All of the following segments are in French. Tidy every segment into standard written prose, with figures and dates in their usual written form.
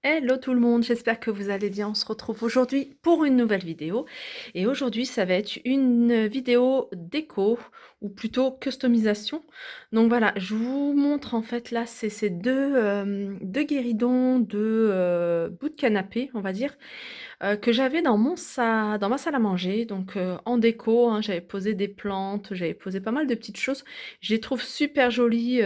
Hello tout le monde, j'espère que vous allez bien. On se retrouve aujourd'hui pour une nouvelle vidéo. Et aujourd'hui, ça va être une vidéo déco ou plutôt customisation. Donc voilà, je vous montre en fait là, c'est ces deux guéridons de bout de canapé, on va dire, que j'avais dans ma salle à manger. Donc en déco, hein, j'avais posé des plantes, j'avais posé pas mal de petites choses. Je les trouve super jolies.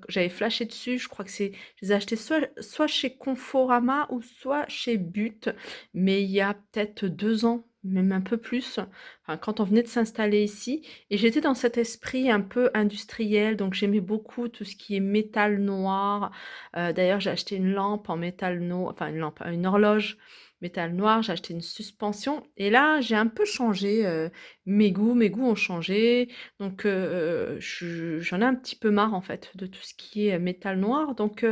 J'avais flashé dessus. Je crois que je les ai achetées soit chez Conforama ou soit chez But. Mais il y a peut-être 2 ans, même un peu plus. Enfin, quand on venait de s'installer ici. Et j'étais dans cet esprit un peu industriel. Donc j'aimais beaucoup tout ce qui est métal noir. D'ailleurs, j'ai acheté une lampe en métal noir, enfin une horloge métal noir, j'ai acheté une suspension et là, j'ai un peu changé, mes goûts ont changé donc j'en ai un petit peu marre en fait de tout ce qui est métal noir donc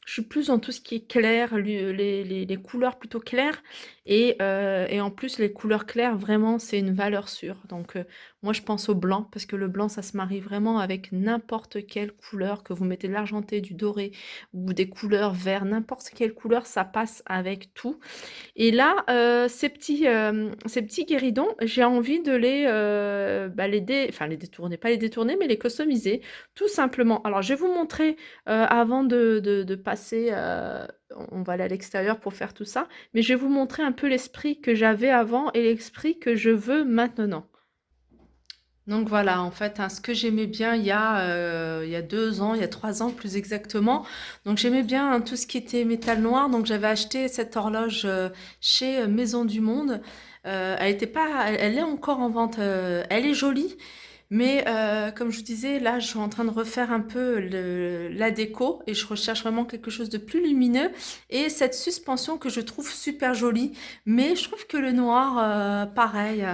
je suis plus dans tout ce qui est clair, les couleurs plutôt claires et en plus les couleurs claires vraiment c'est une valeur sûre donc moi je pense au blanc parce que le blanc ça se marie vraiment avec n'importe quelle couleur, que vous mettez de l'argenté, du doré ou des couleurs vert, n'importe quelle couleur ça passe avec tout et là, ces petits guéridons, j'ai envie de les détourner, pas les détourner, mais les customiser, tout simplement. Alors, je vais vous montrer, avant de passer, on va aller à l'extérieur pour faire tout ça, mais je vais vous montrer un peu l'esprit que j'avais avant et l'esprit que je veux maintenant. Donc voilà, en fait, hein, ce que j'aimais bien il y a 2 ans, il y a 3 ans plus exactement. Donc j'aimais bien hein, tout ce qui était métal noir. Donc j'avais acheté cette horloge chez Maison du Monde. Elle était pas, elle est encore en vente. Elle est jolie, mais comme je vous disais, là, je suis en train de refaire un peu la déco et je recherche vraiment quelque chose de plus lumineux. Et cette suspension que je trouve super jolie, mais je trouve que le noir, pareil,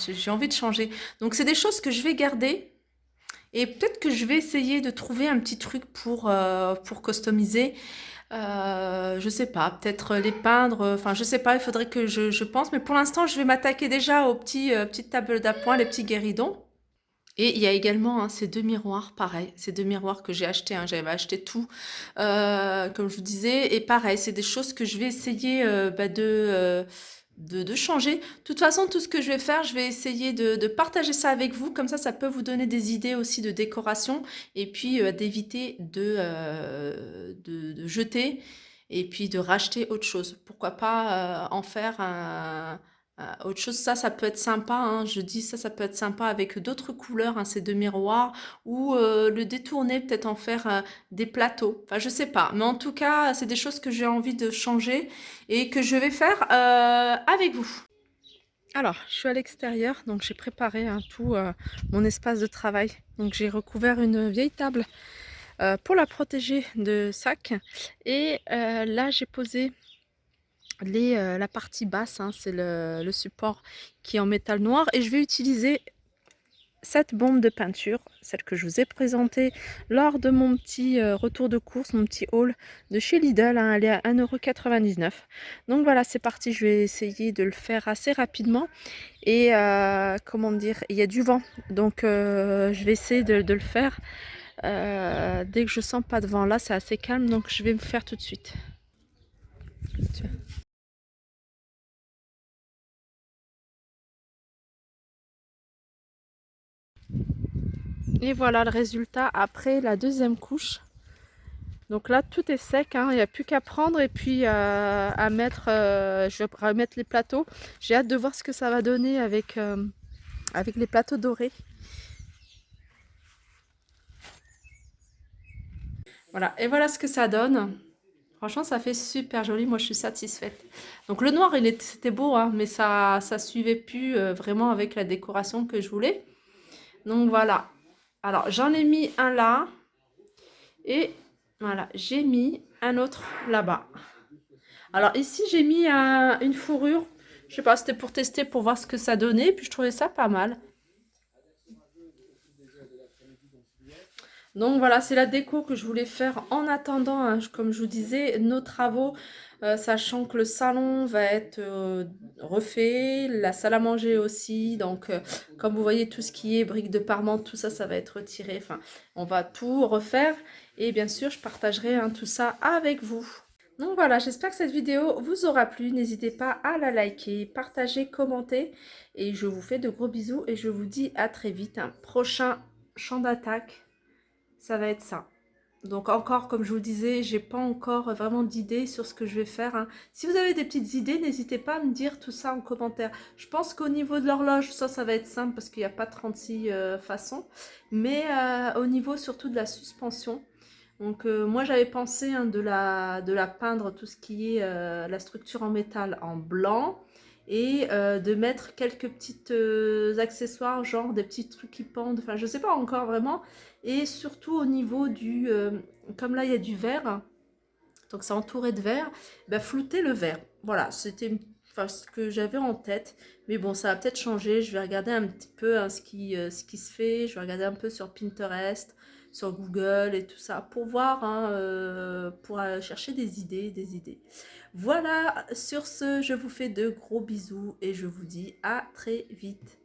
j'ai envie de changer. Donc c'est des choses que je vais garder et peut-être que je vais essayer de trouver un petit truc pour customiser. Je sais pas, peut-être les peindre, enfin je sais pas, il faudrait que je pense, mais pour l'instant je vais m'attaquer déjà aux petites tables d'appoint, les petits guéridons. Et il y a également hein, ces deux miroirs, pareil, ces deux miroirs que j'ai achetés, hein, j'avais acheté tout, comme je vous disais, et pareil, c'est des choses que je vais essayer de changer. De toute façon, tout ce que je vais faire, je vais essayer de partager ça avec vous, comme ça peut vous donner des idées aussi de décoration, et puis d'éviter de jeter, et puis de racheter autre chose. Pourquoi pas en faire autre chose, ça peut être sympa, hein, je dis ça peut être sympa avec d'autres couleurs, hein, ces deux miroirs, ou le détourner, peut-être en faire des plateaux. Enfin, je sais pas, mais en tout cas, c'est des choses que j'ai envie de changer et que je vais faire avec vous. Alors, je suis à l'extérieur, donc j'ai préparé tout mon espace de travail. Donc j'ai recouvert une vieille table pour la protéger de sacs. Et là, j'ai posé la partie basse, hein, c'est le support qui est en métal noir. Et je vais utiliser cette bombe de peinture, celle que je vous ai présentée lors de mon petit retour de course, mon petit haul de chez Lidl, hein, elle est à 1,99 €. Donc voilà, c'est parti, je vais essayer de le faire assez rapidement. Et comment dire, il y a du vent, donc je vais essayer de le faire dès que je sens pas de vent. Là, c'est assez calme, donc je vais me faire tout de suite. Et voilà le résultat après la deuxième couche. Donc là, tout est sec, hein, il n'y a plus qu'à prendre et puis à mettre, je vais remettre les plateaux. J'ai hâte de voir ce que ça va donner avec les plateaux dorés. Voilà, et voilà ce que ça donne. Franchement, ça fait super joli, moi je suis satisfaite. Donc le noir, c'était beau, hein, mais ça suivait plus vraiment avec la décoration que je voulais. Donc voilà. Alors j'en ai mis un là et voilà, j'ai mis un autre là-bas. Alors ici, j'ai mis une fourrure. Je sais pas, c'était pour tester, pour voir ce que ça donnait. Puis je trouvais ça pas mal. Donc voilà, c'est la déco que je voulais faire en attendant, hein, comme je vous disais, nos travaux. Sachant que le salon va être refait, la salle à manger aussi. Donc comme vous voyez, tout ce qui est briques de parement, tout ça, ça va être retiré. Enfin, on va tout refaire. Et bien sûr, je partagerai hein, tout ça avec vous. Donc voilà, j'espère que cette vidéo vous aura plu. N'hésitez pas à la liker, partager, commenter. Et je vous fais de gros bisous et je vous dis à très vite. Un prochain champ d'attaque, ça va être ça. Donc encore, comme je vous le disais, j'ai pas encore vraiment d'idées sur ce que je vais faire, hein. Si vous avez des petites idées, n'hésitez pas à me dire tout ça en commentaire. Je pense qu'au niveau de l'horloge, ça va être simple parce qu'il n'y a pas 36 façons. Mais au niveau surtout de la suspension, donc moi j'avais pensé, hein, de la peindre tout ce qui est la structure en métal en blanc et de mettre quelques petites accessoires, genre des petits trucs qui pendent, enfin je sais pas encore vraiment. Et surtout au niveau du, comme là il y a du verre, donc c'est entouré de verre, bah, flouter le verre. Voilà, c'était enfin, ce que j'avais en tête. Mais bon, ça va peut-être changer. Je vais regarder un petit peu, hein, ce qui se fait. Je vais regarder un peu sur Pinterest, sur Google et tout ça pour voir, hein, pour chercher des idées, des idées. Voilà, sur ce, je vous fais de gros bisous et je vous dis à très vite.